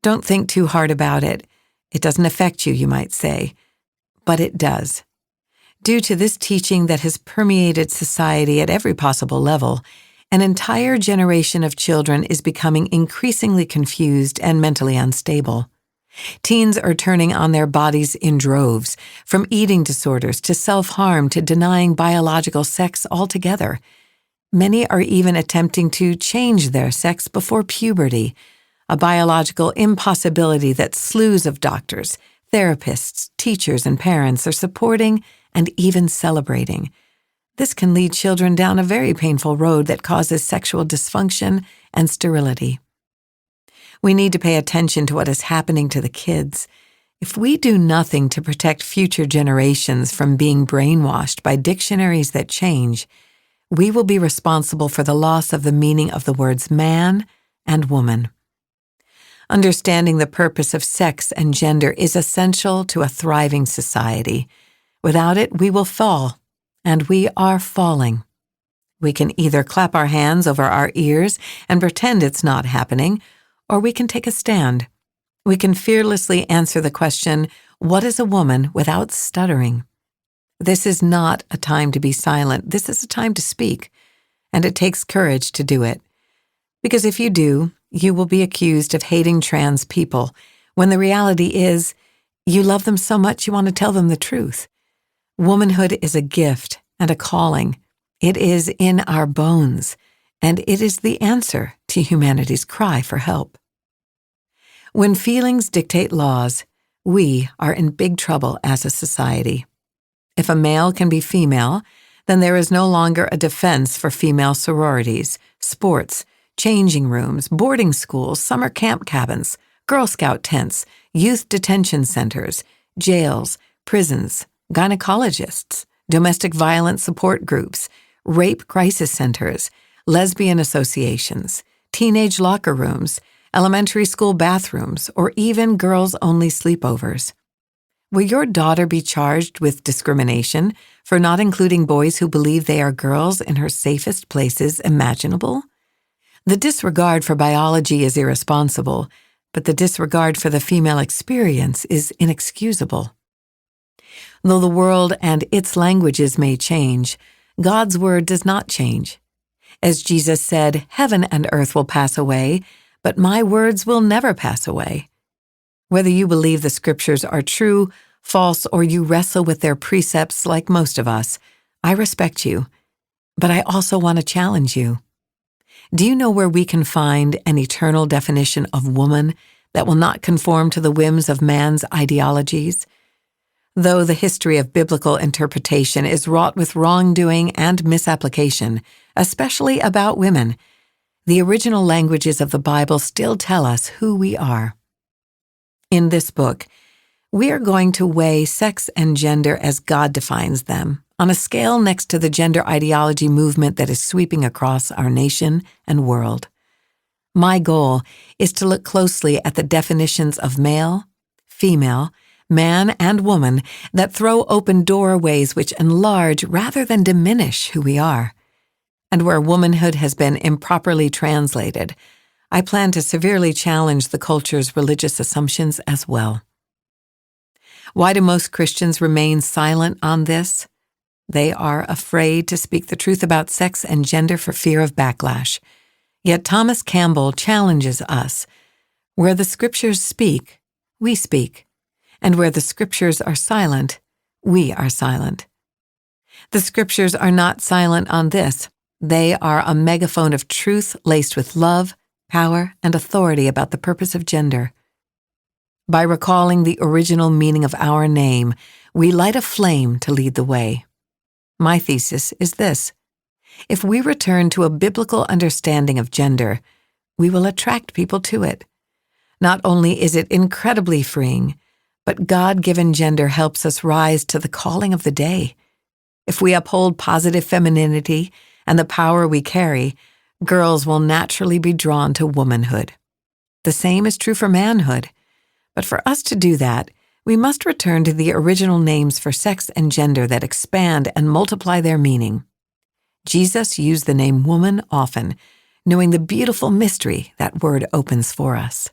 Don't think too hard about it. It doesn't affect you, you might say. But it does. Due to this teaching that has permeated society at every possible level, an entire generation of children is becoming increasingly confused and mentally unstable. Teens are turning on their bodies in droves, from eating disorders to self-harm to denying biological sex altogether. Many are even attempting to change their sex before puberty, a biological impossibility that slews of doctors, therapists, teachers, and parents are supporting and even celebrating. This can lead children down a very painful road that causes sexual dysfunction and sterility. We need to pay attention to what is happening to the kids. If we do nothing to protect future generations from being brainwashed by dictionaries that change, we will be responsible for the loss of the meaning of the words man and woman. Understanding the purpose of sex and gender is essential to a thriving society. Without it, we will fall, and we are falling. We can either clap our hands over our ears and pretend it's not happening, or we can take a stand. We can fearlessly answer the question, what is a woman, without stuttering? This is not a time to be silent. This is a time to speak, and it takes courage to do it. Because if you do, you will be accused of hating trans people, when the reality is, you love them so much you want to tell them the truth. Womanhood is a gift and a calling. It is in our bones, and it is the answer to humanity's cry for help. When feelings dictate laws, we are in big trouble as a society. If a male can be female, then there is no longer a defense for female sororities, sports, changing rooms, boarding schools, summer camp cabins, Girl Scout tents, youth detention centers, jails, prisons, gynecologists, domestic violence support groups, rape crisis centers, lesbian associations, teenage locker rooms, elementary school bathrooms, or even girls-only sleepovers. Will your daughter be charged with discrimination for not including boys who believe they are girls in her safest places imaginable? The disregard for biology is irresponsible, but the disregard for the female experience is inexcusable. Though the world and its languages may change, God's word does not change. As Jesus said, heaven and earth will pass away, but my words will never pass away. Whether you believe the scriptures are true, false, or you wrestle with their precepts like most of us, I respect you, but I also want to challenge you. Do you know where we can find an eternal definition of woman that will not conform to the whims of man's ideologies? Though the history of biblical interpretation is wrought with wrongdoing and misapplication, especially about women, the original languages of the Bible still tell us who we are. In this book, we are going to weigh sex and gender as God defines them, on a scale next to the gender ideology movement that is sweeping across our nation and world. My goal is to look closely at the definitions of male, female, man, and woman that throw open doorways which enlarge rather than diminish who we are. And where womanhood has been improperly translated, I plan to severely challenge the culture's religious assumptions as well. Why do most Christians remain silent on this? They are afraid to speak the truth about sex and gender for fear of backlash. Yet Thomas Campbell challenges us. Where the scriptures speak, we speak. And where the scriptures are silent, we are silent. The scriptures are not silent on this. They are a megaphone of truth laced with love, power, and authority about the purpose of gender. By recalling the original meaning of our name, we light a flame to lead the way. My thesis is this: if we return to a biblical understanding of gender, we will attract people to it. Not only is it incredibly freeing, but God-given gender helps us rise to the calling of the day. If we uphold positive femininity and the power we carry, girls will naturally be drawn to womanhood. The same is true for manhood. But for us to do that, we must return to the original names for sex and gender that expand and multiply their meaning. Jesus used the name woman often, knowing the beautiful mystery that word opens for us.